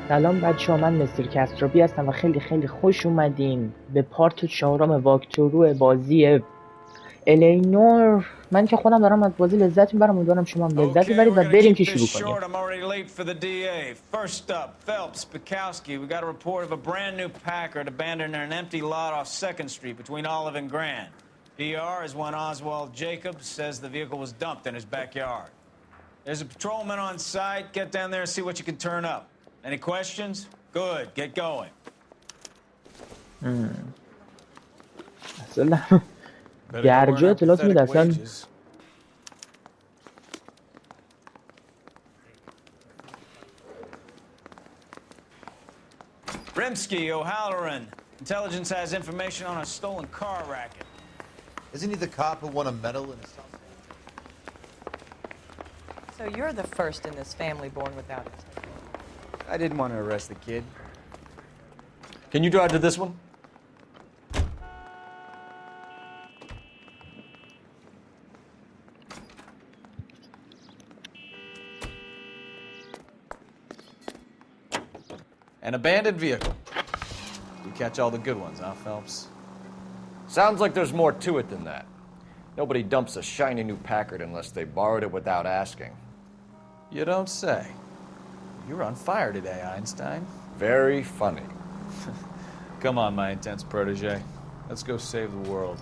سلام بچه ها، من مستر کسترابی هستم و خیلی خوش اومدین به پارت 4 واکتورو بازی الینور. من که خودم دارم از بازی لذت میبرم، امیدوارم شما هم لذت ببرید و بریم که شروع کنیم. First up, Phelps, Bukowski. We got a report of a brand new Packard abandoned in an empty lot off 2nd Street between Olive and Grand. PR is one Oswald Jacobs says the vehicle was dumped in his backyard. There's a patrolman on site. Get down there and see what you can turn up. Any questions? Good. Get going. اصلا درجا اطلاعات میده اصلا. Rimsky, O'Halloran. Intelligence has information on a stolen car racket. Isn't he the cop who won a medal in a... So you're the first in this family born without it. I didn't want to arrest the kid. Can you drive to this one? An abandoned vehicle. You catch all the good ones, huh, Phelps? Sounds like there's more to it than that. Nobody dumps a shiny new Packard unless they borrowed it without asking. You don't say. You're on fire today, Einstein. Very funny. Come on, my intense protege. Let's go save the world.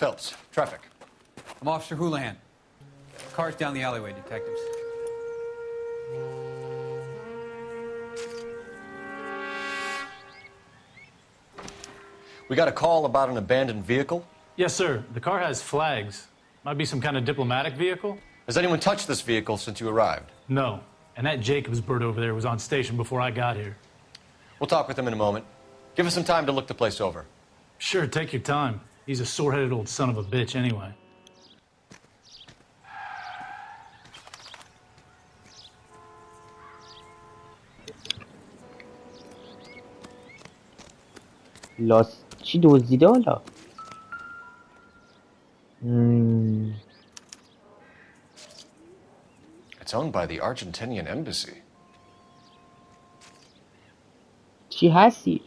Phelps, traffic. I'm Officer Houlihan. Car's down the alleyway, detectives. We got a call about an abandoned vehicle. Yes, sir. The car has flags. Might be some kind of diplomatic vehicle. Has anyone touched this vehicle since you arrived? No. And that Jacobs bird over there was on station before I got here. We'll talk with him in a moment. Give us some time to look the place over. Sure, take your time. He's a sore-headed old son of a bitch anyway. چی دزدیده حالا؟ It's owned by the Argentinian embassy. چی هستی؟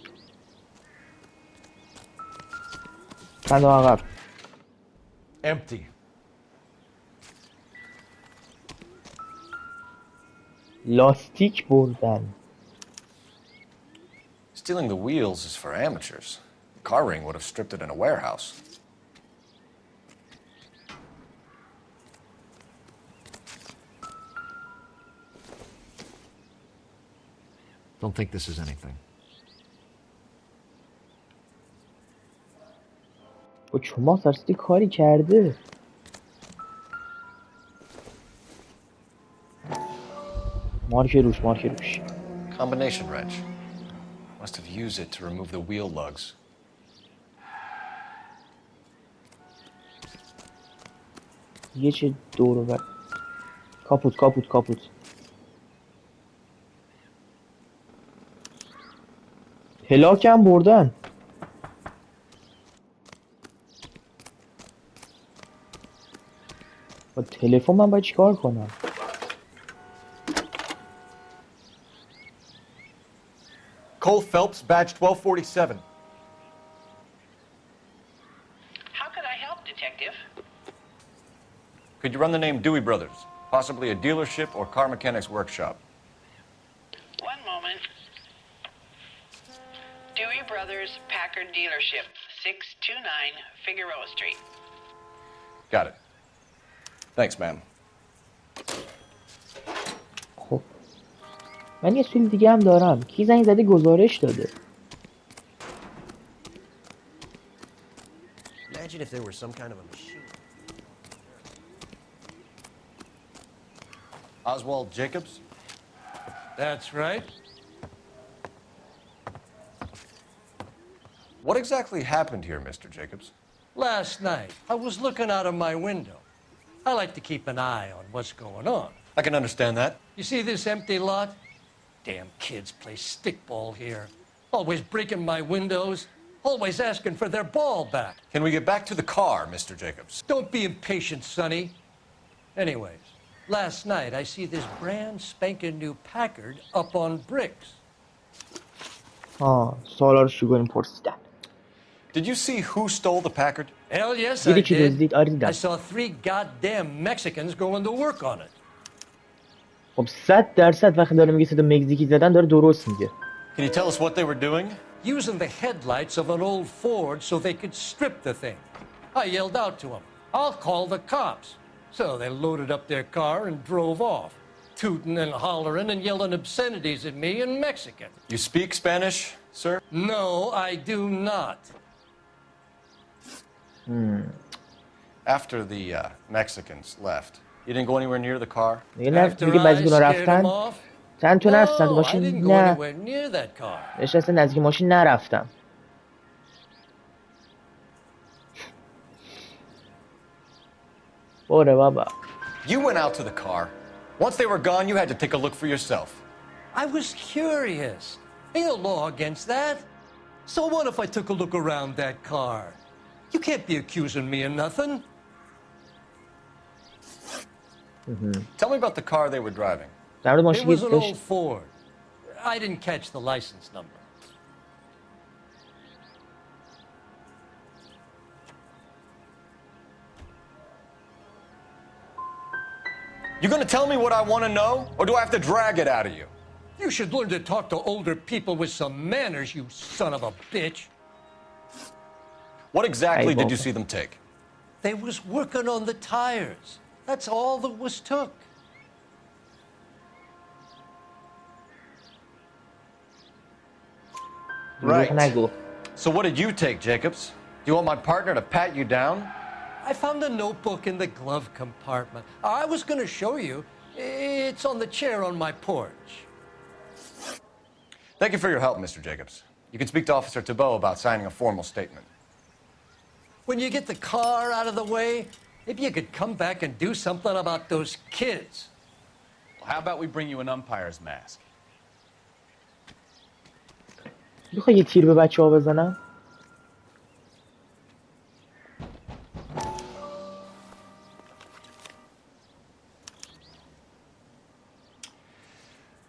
چند عقب. Empty. لاستیک بردن. Stealing the wheels is for amateurs. Car ring would have stripped it in a warehouse. Don't think this is anything. با شما سرستی کاری کرده. مارک روش. Combination wrench. Must have used it to remove the wheel lugs. یه چه دور و کاپوت. پلاکم بردن. با تلفن من باید چیکار کنم؟ Cole Phelps, badge 1247. How could I help, Detective? Could you run the name Dewey Brothers? Possibly a dealership or car mechanics workshop. One moment. Dewey Brothers Packard Dealership, 629 Figueroa Street. Got it. Thanks, ma'am. خب من یه سوال دیگه هم دارم. کی زنگ زده گزارش داده؟ Imagine if there were some kind of a machine. Oswald Jacobs? That's right. What exactly happened here, Mr. Jacobs? Last night, I was looking out of my window. I like to keep an eye on what's going on. I can understand that. You see this empty lot? Damn kids play stickball here. Always breaking my windows. Always asking for their ball back. Can we get back to the car, Mr. Jacobs? Don't be impatient, Sonny. Anyways, last night I see this brand spanking new Packard up on bricks. سوالا رو شروع کنیم پرسیدن. Did you see who stole the Packard? Hell yes, I دیدی کی دزدید؟ آره did. I دیدم. saw 3 goddamn Mexicans going to work on it. خب 100% وقتی داره میگه صدا مکزیکی زدن داره درست میگه. Can you tell us what they were doing? Using the headlights of an old Ford so they could strip the thing. I yelled out to them, "I'll call the cops." So they loaded up their car and drove off, tooting and hollering and yelling obscenities at me in Mexican. You speak Spanish, sir? No, I do not. After the Mexicans left, you didn't go anywhere near the car? میگه After میگه I بعضی‌ها scared رفتن them off, چند تا نرفتن تو no, I ماشین didn't go نه anywhere near that car. نشسته نزدیک ماشین نرفتم. باره بابا. You went out to the car. Once they were gone, you had to take a look for yourself. I was curious. Ain't no law against that. So what if I took a look around that car? You can't be accusing me of nothing. Tell me about the car they were driving. در مورد It ماشین was an داشت. old Ford. I didn't catch the license number. You gonna tell me what I want to know, or do I have to drag it out of you? You should learn to talk to older people with some manners, you son of a bitch. What exactly Hey, did you Bob. see them take? They was working on the tires. That's all that was took. دروغ نگو. So what did you take, Jacobs? Do you want my partner to pat you down? I found a notebook in the glove compartment. I was going to show you. It's on the chair on my porch. Thank you for your help, Mr. Jacobs. You can speak to Officer Thibault about signing a formal statement. When you get the car out of the way, maybe you could come back and do something about those kids. Well, how about we bring you an umpire's mask? میخوای یه تیر به بچه ها بزنم؟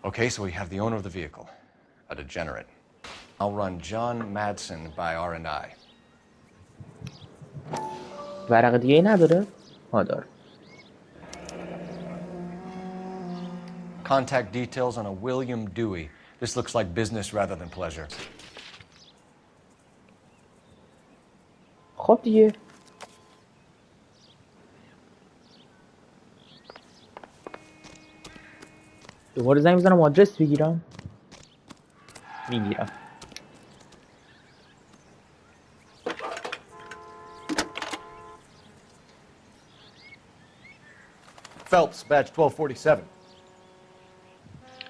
Okay, so we have the owner of the vehicle, a degenerate. I'll run John Madsen by R&I. ورق دیگه ای نداره؟ داره. Contact details on a William Dewey. This looks like business rather than pleasure. خب دیگه. دوباره زنگ بزنم آدرس بگیرم. میگیرم. Phelps, badge 1247.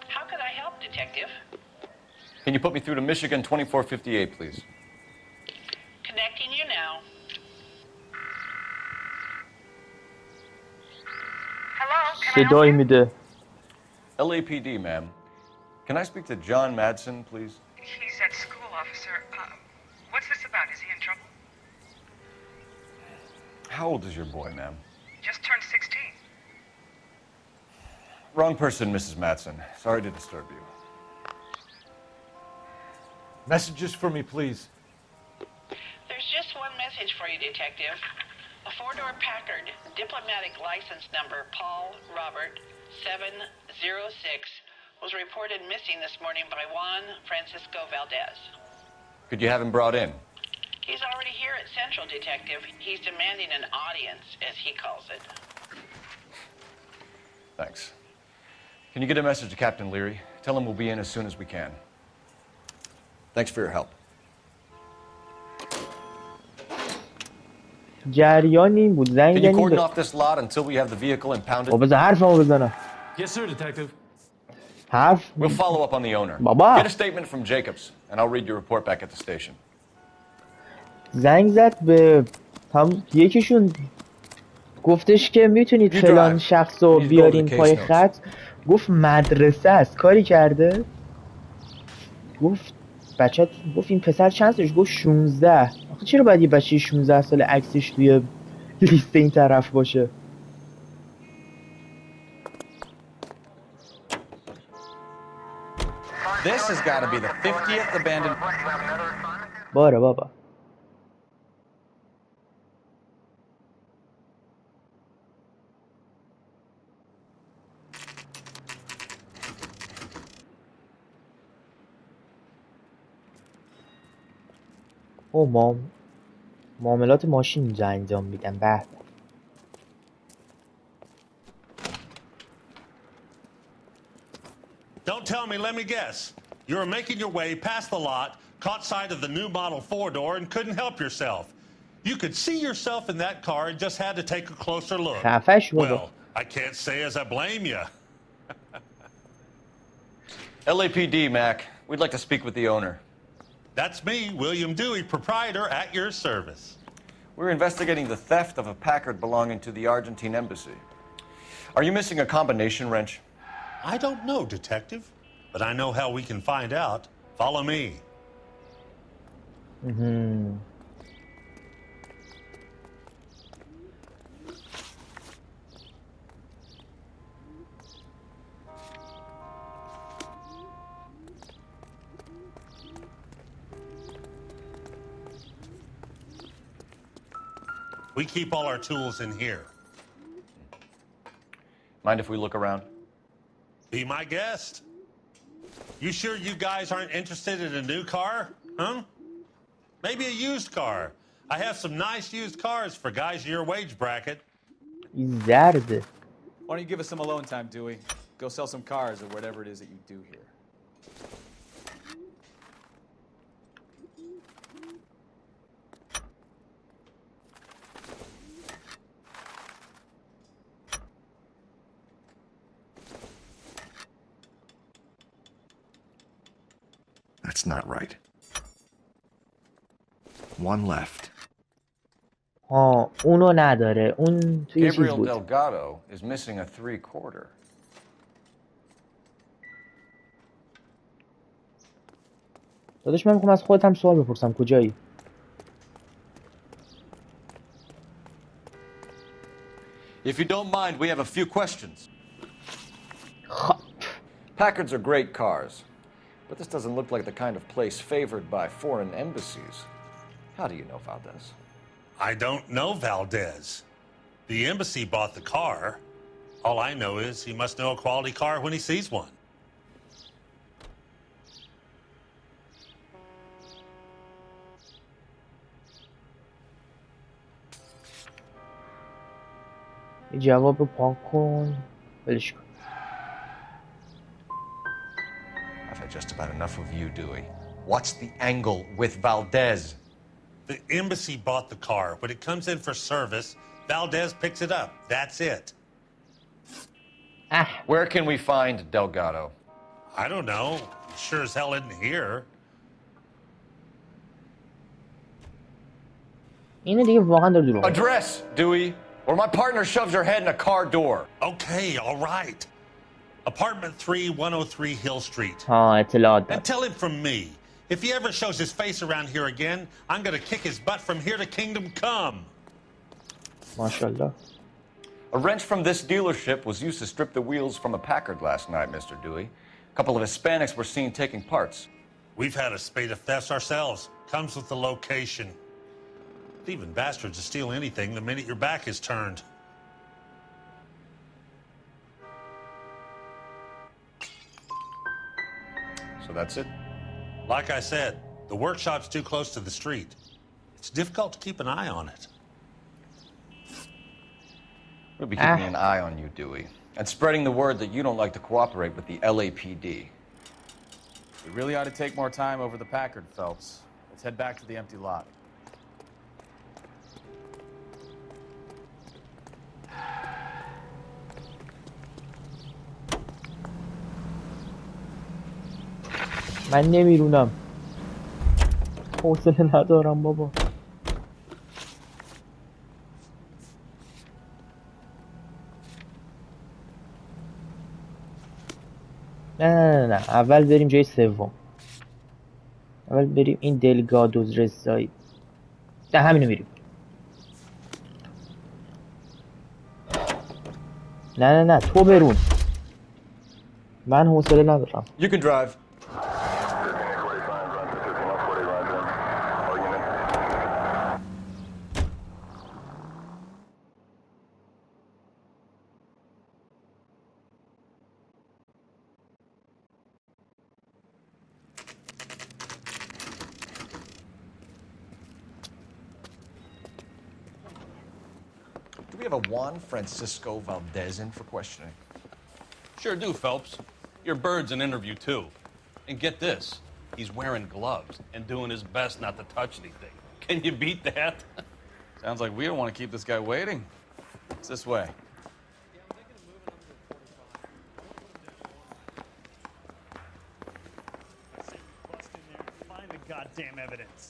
How could I help, Detective? Can you put me through to Michigan 2458, please? Connecting you now. Hello, can I help صدای you? میده. LAPD, ma'am. Can I speak to John Madsen, please? He's at school, officer. What's this about? Is he in trouble? How old is your boy, ma'am? Just turned 16. Wrong person, Mrs. Madsen. Sorry to disturb you. Messages for me, please. There's just one message for you, Detective. A four-door Packard, diplomatic license number Paul Robert 706, was reported missing this morning by Juan Francisco Valdez. Could you have him brought in? He's already here at Central, Detective. He's demanding an audience, as he calls it. Thanks. Can you get a message to Captain Leary? Tell him we'll be in as soon as we can. Thanks for your help. جریان این بود زنگ Can you زنیم cordon off this lot until we have the vehicle impounded? بذار حرفمو بزنم. Yes, sir, Detective. حرف We'll follow up on the owner. Baba. Get a statement from Jacobs, and I'll read your report back at the station. زنگ زد به هم یکیشون گفتش که میتونید فلان شخص رو بیارین پای خط. گفت مدرسه است. کاری کرده. گفت بچه، گفت این پسر چند سالش؟ گفت 16. آخه چرا باید یه بچه 16 سال عکسش توی لیست این طرف باشه؟ This has got to be the 50th abandoned. باره بابا. او معاملات ماشین اینجا انجام میدن. به Don't tell me, let me guess. You were making your way past the lot, caught sight of the new model 4-door, and couldn't help yourself. You could see yourself in that car and just had to take a closer look. Well, I can't say as I blame you. LAPD, Mac. We'd like to speak with the owner. That's me, William Dewey, proprietor, at your service. We're investigating the theft of a Packard belonging to the Argentine embassy. Are you missing a combination wrench? I don't know, Detective, but I know how we can find out. Follow me. We keep all our tools in here. Mind if we look around? Be my guest. You sure you guys aren't interested in a new car? Huh? Maybe a used car. I have some nice used cars for guys in your wage bracket. زرد. Why don't you give us some alone time, Dewey? Go sell some cars or whatever it is that you do here. That's not right. One left. اونو نداره. اون توی چیز Gabriel بود. Delgado is missing a 3/4. داداش من میخوام از خودت هم سوال بپرسم. کجایی؟ If you don't mind, we have a few questions. Packards are great cars, but this doesn't look like the kind of place favored by foreign embassies. How do you know Valdez? I don't know Valdez. The embassy bought the car. All I know is he must know a quality car when he sees one. جواب پاک کن. ولش کن. I've had just about enough of you, Dewey. What's the angle with Valdez? The embassy bought the car. When it comes in for service, Valdez picks it up. That's it. Where can we find Delgado? I don't know. Sure as hell isn't here. اینو دیگه واقعا داره دروغ. Address, Dewey, or my partner shoves your head in a car door. Okay, all right. Apartment 3, 103 Hill Street. اطلاعات داد. And tell him from me, if he ever shows his face around here again, I'm gonna kick his butt from here to kingdom come. MashaAllah. A wrench from this dealership was used to strip the wheels from a Packard last night, Mr. Dewey. A couple of Hispanics were seen taking parts. We've had a spate of thefts ourselves. Comes with the location. Thieving bastards to steal anything the minute your back is turned. So that's it? Like I said, the workshop's too close to the street. It's difficult to keep an eye on it. We'll be keeping an eye on you, Dewey, and spreading the word that you don't like to cooperate with the LAPD. We really ought to take more time over the Packard, Phelps. Let's head back to the empty lot. من نمیرونم. حوصله ندارم بابا. نه اول بریم جای سوم. اول بریم این دلگادوز رسایی. نه همینو میریم. نه تو برون. من حوصله ندارم. You can drive. Do we have a Juan Francisco Valdez in for questioning? Sure do, Phelps. Your bird's an interview, too. And get this, he's wearing gloves and doing his best not to touch anything. Can you beat that? Sounds like we don't want to keep this guy waiting. It's this way. Find the goddamn evidence.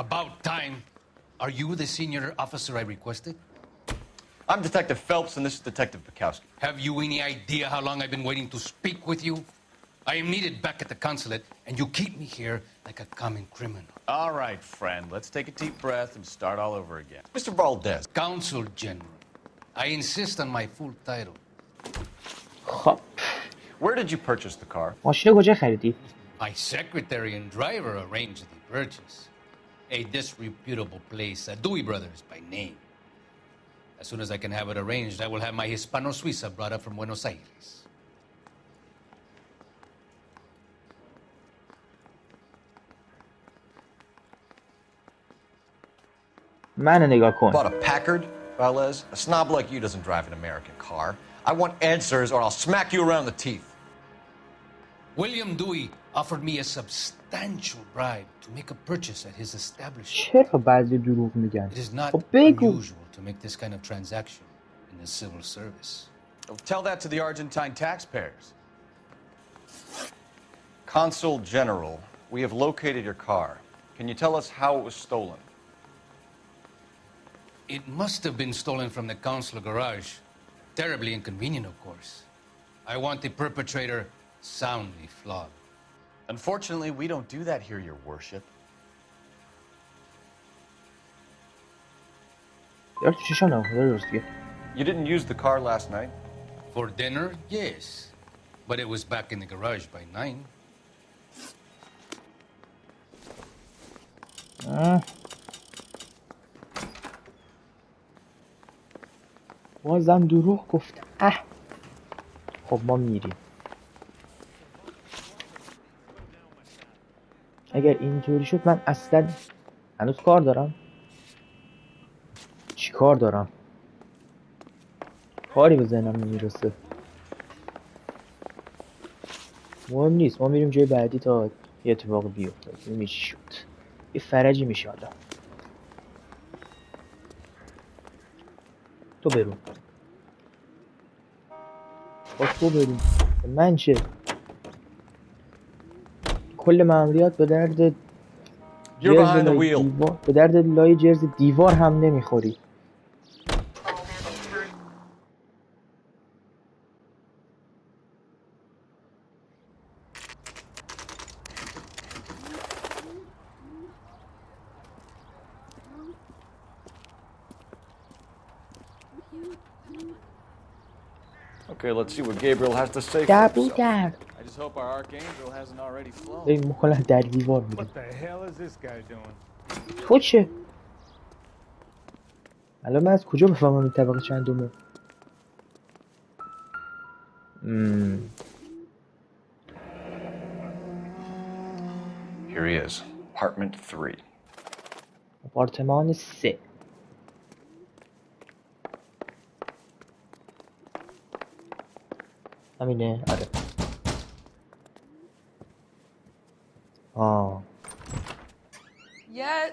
About time. Are you the senior officer I requested? I'm Detective Phelps, and this is Detective Bukowski. Have you any idea how long I've been waiting to speak with you? I am needed back at the consulate, and you keep me here like a common criminal. All right, friend. Let's take a deep breath and start all over again. Mr. Valdez. Consul General. I insist on my full title. خب Where did you purchase the car? ماشین کجا خریدی؟ My secretary and driver arranged the purchase. A disreputable place, Dewey Brothers by name. As soon as I can have it arranged, I will have my Hispano Suiza brought up from Buenos Aires. منو نگاه کن. Bought a Packard, Valdez? A snob like you doesn't drive an American car. I want answers or I'll smack you around the teeth. William Dewey offered me a substantial bribe to make a purchase at his establishment. چرا بعضی دروغ میگن؟ It is not خب بگو. unusual to make this kind of transaction in the civil service. Tell that to the Argentine taxpayers. Consul General, we have located your car. Can you tell us how it was stolen? It must have been stolen from the consular garage. Terribly inconvenient, of course. I want the perpetrator soundly flogged. Unfortunately, we don't do that here, Your Worship. You didn't use the car last night? For dinner, yes. But it was back in the garage by 9. بازم دروغ گفت. خب ما میریم. اگر اینطوری شد من اصلا هنوز کار دارم. چی کار دارم؟ کاری به ذهنم نمیرسه. مهم نیست، ما میریم جای بعدی تا یه اتفاق بیفته. ببینیم چی شد. یه فرجی میشه حالا. تو برون. تو برون. من چه؟ کل ماموریت به درد به درد لای جرز دیوار هم نمیخوری. Okay, let's see what Gabriel has to say for himself. I just hope our archangel hasn't already flown. بریم مخاله در دیوار میریم. What the hell is this guy doing? تو چه؟ الان من از کجا بفهمم این طبقه چندمه؟ Here he is, apartment 3. آپارتمان 3. همینه؟ آره. Yet.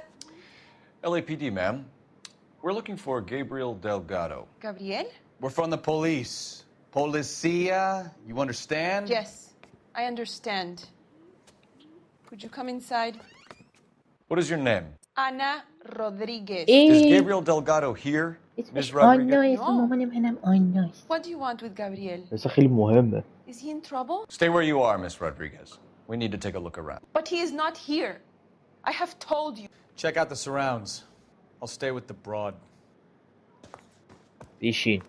LAPD, ma'am. We're looking for Gabriel Delgado. Gabriel? We're from the police. Policia, you understand? Yes, I understand. Could you come inside? What is your name? Ana Rodriguez. Is Gabriel Delgado here? اسمش آنا، اسم مامان منم آناست. What do you want with Gabriel? بس خیلی مهمه. Is he in trouble? Stay where you are, Miss Rodriguez. We need to take a look around. But he is not here. I have told you. Check out the surrounds. I'll stay with the broad. بیشین.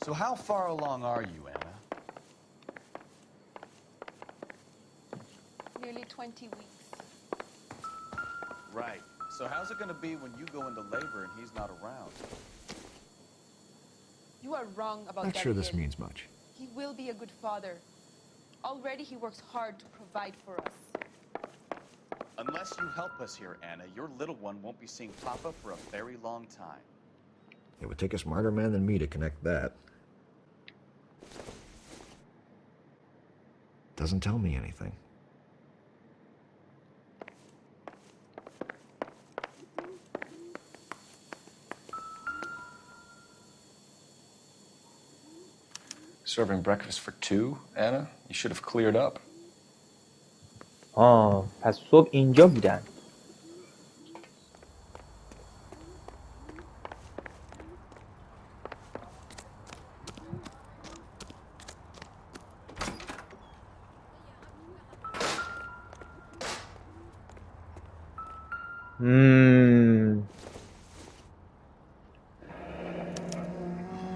So how far along are you, Anna? Nearly 20 weeks. Right. So how's it going to be when you go into labor and he's not around? You are wrong about Not Gabriel. sure this means much. He will be a good father. Already he works hard to provide for us. Unless you help us here, Anna, your little one won't be seeing Papa for a very long time. It would take a smarter man than me to connect that. Doesn't tell me anything. Serving breakfast for two, Anna? You should have cleared up. پس صبح اینجا بودن.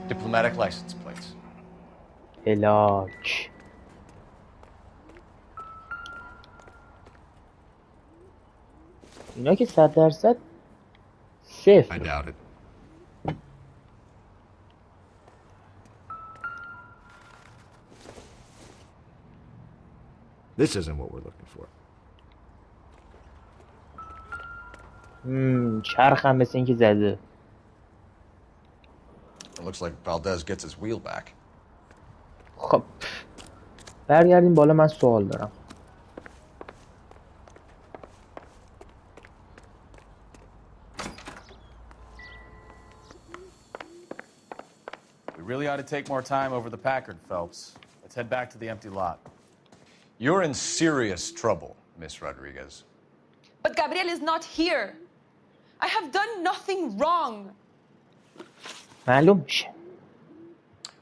Diplomatic license plates. لاک. اینا که 100% صفر. I doubt it. This isn't what we're looking for. چرخ هم مثل اینکه زده. It looks like Valdez gets his wheel back. خب برگردیم بالا. من سوال دارم. We really ought to take more time over the Packard, Phelps. Let's head back to the empty lot. You're in serious trouble, Miss Rodriguez. But Gabriel is not here. I have done nothing wrong. معلوم میشه.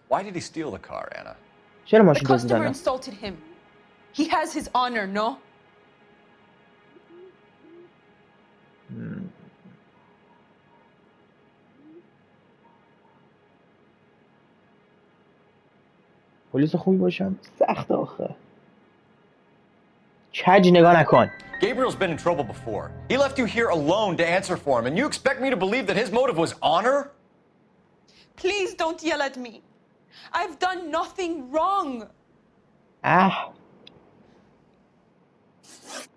Why did he steal the car, Anna? چرا The ماشین دزدی customer زدن؟ insulted him. He has his honor, no? پلیس خوبی باشم سخت آخه. کج نگاه نکن. Gabriel's been in trouble before. He left you here alone to answer for him, and you expect me to believe that his motive was honor? Please don't yell at me. I've done nothing wrong.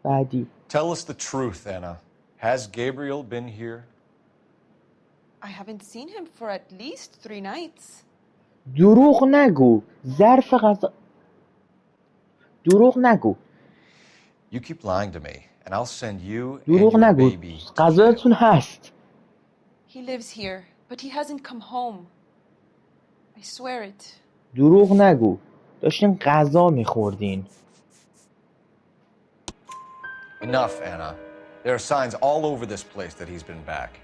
بعدی. Tell us the truth, Anna. Has Gabriel been here? I haven't seen him for at least 3 nights. دروغ نگو. ظرف غذا. دروغ نگو. You keep lying to me, and I'll send you and دروغ your نگو. baby. غذاتون هست. He lives here, but he hasn't come home. I swear it. دروغ نگو. داشتین غذا میخوردین. Enough, Anna. There are signs all over this place that he's been back.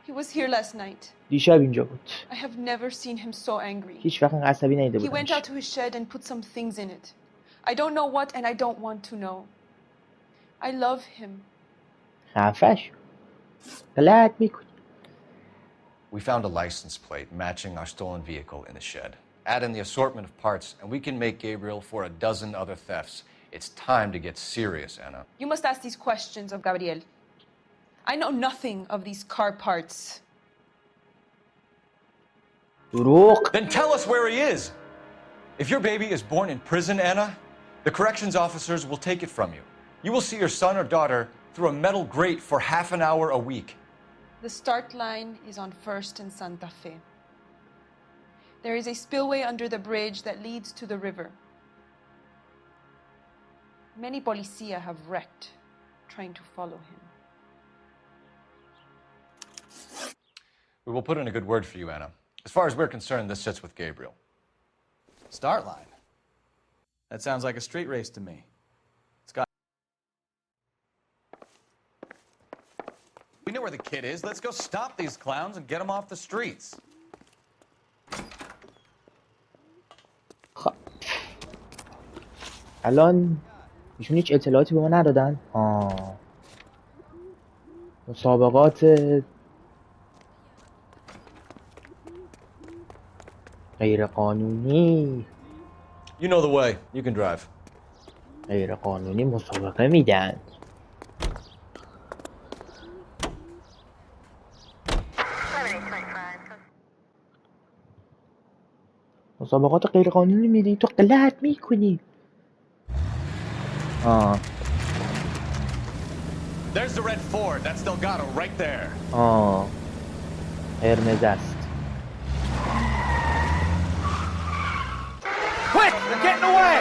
He was here last night. دیشب اینجا بود. I have never seen him so angry. هیچ وقت اینقدر عصبی ندیده He went بودمش. out to his shed and put some things in it. I don't know what and I don't want to know. I love him. خفش. غلط میکنی. We found a license plate matching our stolen vehicle in the shed. Add in the assortment of parts, and we can make Gabriel for a dozen other thefts. It's time to get serious, Anna. You must ask these questions of Gabriel. I know nothing of these car parts. دروغ. Then tell us where he is. If your baby is born in prison, Anna, the corrections officers will take it from you. You will see your son or daughter through a metal grate for half an hour a week. The start line is on 1st and Santa Fe. There is a spillway under the bridge that leads to the river. Many policia have wrecked trying to follow him. We will put in a good word for you, Anna. As far as we're concerned, this sits with Gabriel. Start line? That sounds like a street race to me. It's got... know where the kid is. Let's go stop these clowns and get them off the streets. الان ایشون هیچ اطلاعاتی به ما ندادن. مسابقات غیر قانونی. You know the way. You can drive. غیر قانونی مسابقه میدن. مسابقات غیر قانونی میدی تو غلط میکنی. There's the red Ford. That's Delgado right there. قرمز است. Quick! They're getting away!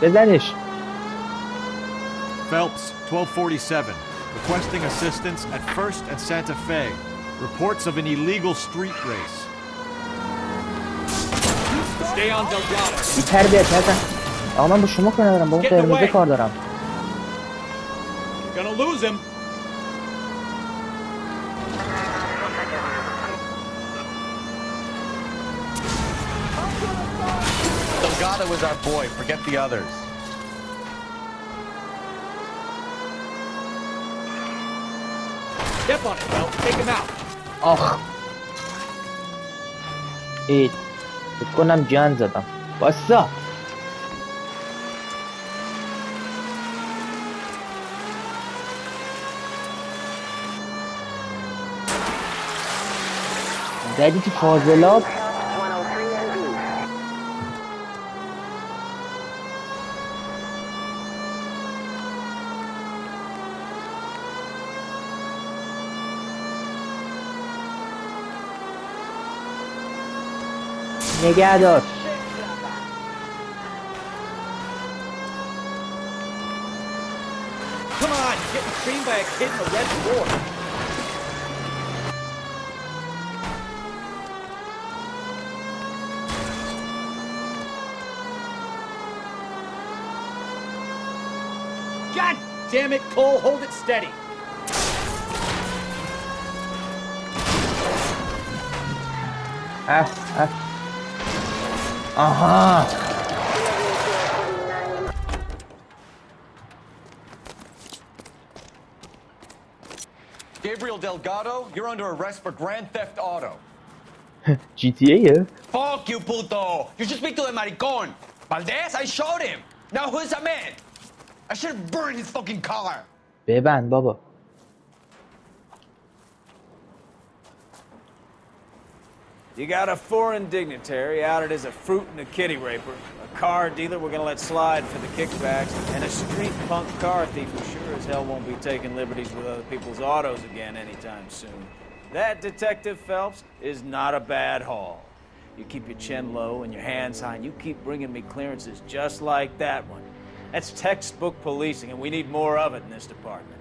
بزنش. Phelps, 1247. Requesting assistance at 1st and Santa Fe. Reports of an illegal street race. Stay on Delgado. بی تربیت نزن. آقا من با شما کار ندارم، با اون قرمزه کار دارم. You're gonna lose him. Delgado is our boy. Forget the others. Step on it, Phelps. Take him out. آخ. فکر کنم جان زدم. باسا. زدی تو فاضلاب. نگه دار. Come on, you're getting creamed by a kid in a red Ford. God damn it, Cole, hold it steady. Gabriel Delgado, you're under arrest for Grand Theft Auto. GTA. Fuck you, puto! You should speak to the maricón. Valdez, I showed him. Now who's the man? I should have burned his fucking car. ببند بابا. You got a foreign dignitary outed as a fruit and a kitty raper, a car dealer we're gonna let slide for the kickbacks, and a street punk car thief who sure as hell won't be taking liberties with other people's autos again anytime soon. That, Detective Phelps, is not a bad haul. You keep your chin low and your hands high, and you keep bringing me clearances just like that one. That's textbook policing, and we need more of it in this department.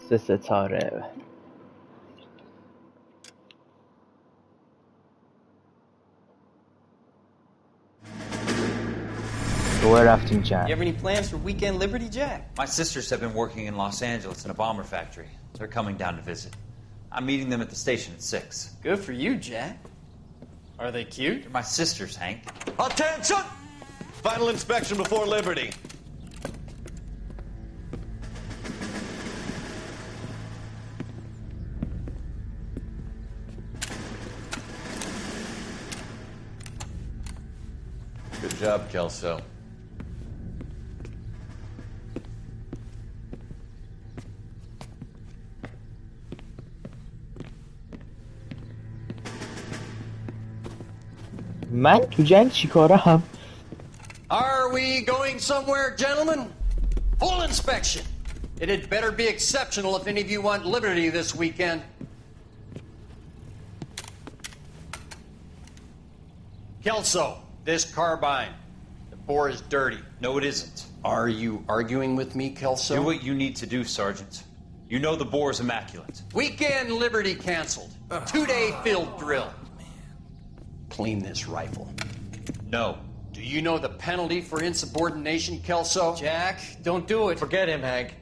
سه ستاره. Where rafting, Jack? You have any plans for weekend Liberty, Jack? My sisters have been working in Los Angeles in a bomber factory. They're coming down to visit. I'm meeting them at the station at 6. Good for you, Jack. Are they cute? They're my sisters, Hank. Attention! Final inspection before Liberty. Good job, Kelso. من تو جنگ چیکارم؟ Are we going somewhere, gentlemen? Full inspection. It had better be exceptional if any of you want liberty this weekend. Kelso, this carbine. The bore is dirty. No, it isn't. Are you arguing with me, Kelso? Do what you need to do, Sergeant. You know the bore is immaculate. Weekend Liberty canceled. 2-day field drill. Clean this rifle. No. Do you know the penalty for insubordination, Kelso? Jack, don't do it. Forget him, Hank.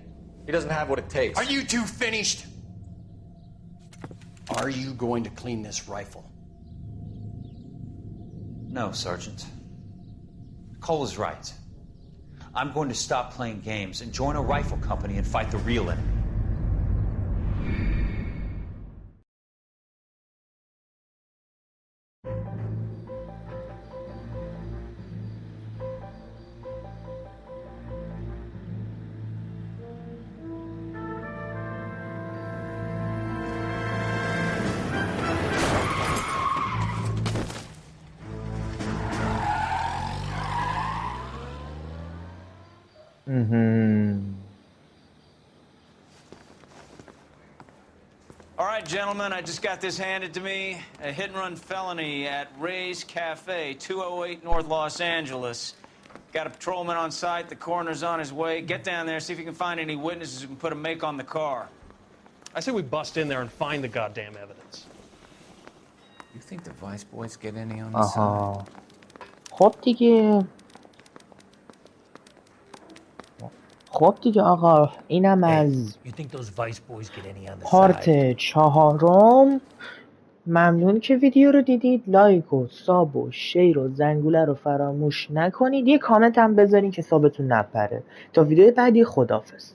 He doesn't have what it takes. Are you two finished? Are you going to clean this rifle? No, Sergeant. Cole is right. I'm going to stop playing games and join a rifle company and fight the real enemy. All right, gentlemen, I just got this handed to me. A hit-and-run felony at Ray's Cafe, 208 North Los Angeles. Got a patrolman on site. The coroner's on his way. Get down there, see if you can find any witnesses who can put a make on the car. I say we bust in there and find the goddamn evidence. You think the Vice Boys get any on the side? آها خب دیگه آقا اینم از پارت 4. ممنون که ویدیو رو دیدید. لایک و ساب و شیر و زنگوله رو فراموش نکنید. یه کامنت هم بذارین که سابتون نپره. تا ویدیو بعدی، خداحافظ.